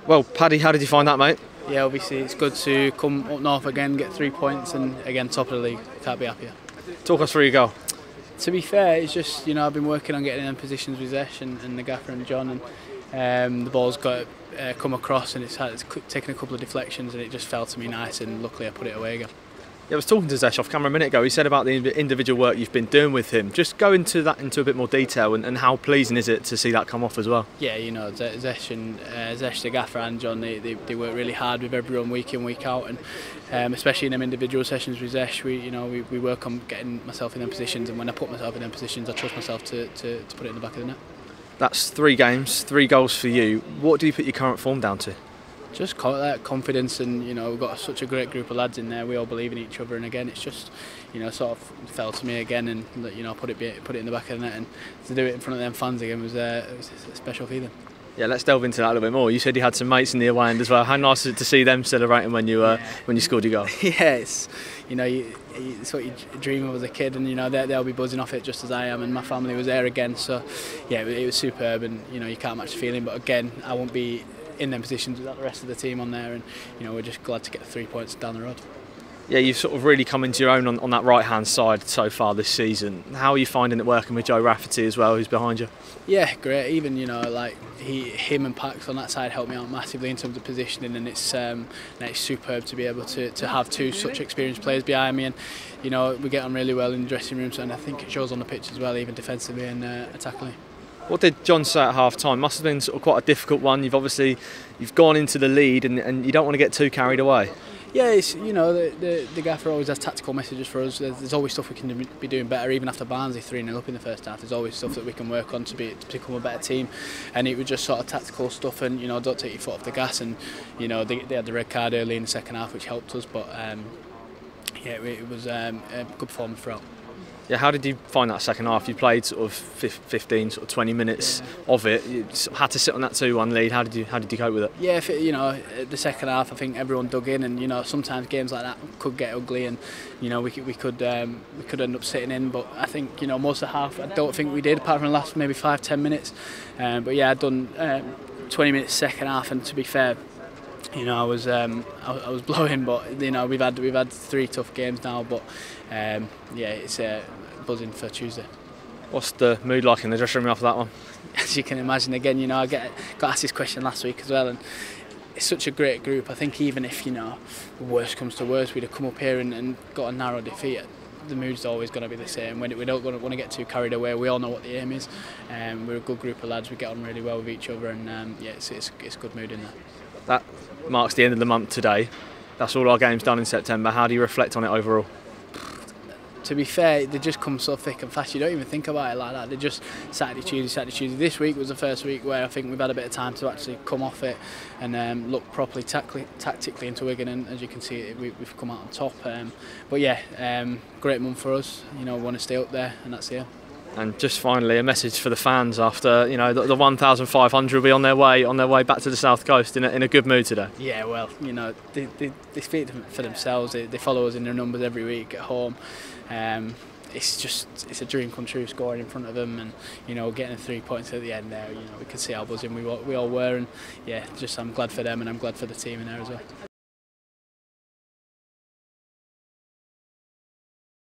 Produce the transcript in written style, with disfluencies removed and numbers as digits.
Well, Paddy, how did you find that, mate? Yeah, obviously it's good to come up north again, get 3 points, and again top of the league. Can't be happier. Talk us through your goal. To be fair, it's just I've been working on getting in positions with Zesh and the gaffer and John, and the ball's got come across and it's taken a couple of deflections and it just fell to me nice, and luckily I put it away again. Yeah, I was talking to Zesh off camera a minute ago. He said about the individual work you've been doing with him. Just go into that into a bit more detail, and how pleasing is it to see that come off as well? Yeah, Zesh the gaffer and John, they work really hard with everyone week in, week out, and especially in them individual sessions with Zesh, we work on getting myself in them positions, and when I put myself in them positions, I trust myself to put it in the back of the net. That's 3 games, 3 goals for you. What do you put your current form down to? Just confidence, and we've got such a great group of lads in there. We all believe in each other, and again, it's just sort of fell to me again, and put it in the back of the net, and to do it in front of them fans again was a special feeling. Yeah, let's delve into that a little bit more. You said you had some mates in the away end as well. How nice is it to see them celebrating when you scored your goal? Yeah, it's it's what you dream of as a kid, and they'll be buzzing off it just as I am, and my family was there again. So yeah, it was superb, and you can't match the feeling. But again, I won't be in them positions without the rest of the team on there, and we're just glad to get the 3 points down the road. Yeah, you've sort of really come into your own on that right hand side so far this season. How are you finding it working with Joe Rafferty as well, who's behind you? Yeah, great. Even him and Pax on that side helped me out massively in terms of positioning, and it's superb to be able to have 2 such experienced players behind me, and we get on really well in the dressing rooms, and I think it shows on the pitch as well, even defensively and attacking. What did John say at half time? Must have been sort of quite a difficult one. You've gone into the lead, and you don't want to get too carried away. Yeah, it's, the gaffer always has tactical messages for us. There's always stuff we can be doing better. Even after Barnsley 3-0 up in the first half, there's always stuff that we can work on to become a better team. And it was just sort of tactical stuff, and don't take your foot off the gas. And they had the red card early in the second half, which helped us. But yeah, it was a good performance throughout. Yeah, how did you find that second half? You played sort of 15, sort of 20 minutes of it. You had to sit on that 2-1 lead. How did you cope with it? Yeah, the second half, I think everyone dug in, and sometimes games like that could get ugly, and we could end up sitting in. But I think most of the half, I don't think we did, apart from the last maybe 5-10 minutes. But yeah, I'd done 20 minutes second half, and to be fair, I was blowing, but we've had 3 tough games now, but yeah, it's buzzing for Tuesday. What's the mood like in the dressing room after that one? As you can imagine, again, I got asked this question last week as well, and it's such a great group. I think even if worst comes to worst, we'd have come up here and got a narrow defeat, the mood's always going to be the same. We don't want to get too carried away. We all know what the aim is. We're a good group of lads. We get on really well with each other, and yeah, it's good mood in there. That marks the end of the month today. That's all our games done in September. How do you reflect on it overall? To be fair, they just come so thick and fast. You don't even think about it like that. They just Saturday, Tuesday. This week was the first week where I think we've had a bit of time to actually come off it and look properly tactically into Wigan. And as you can see, we've come out on top. But yeah, great month for us. We want to stay up there, and that's here. And just finally, a message for the fans after the 1,500 will be on their way back to the south coast in a good mood today. Yeah, well, they speak for themselves. They follow us in their numbers every week at home. It's a dream come true scoring in front of them, and getting 3 points at the end there. We could see how buzzing we all were, and yeah, I'm glad for them, and I'm glad for the team in there as well.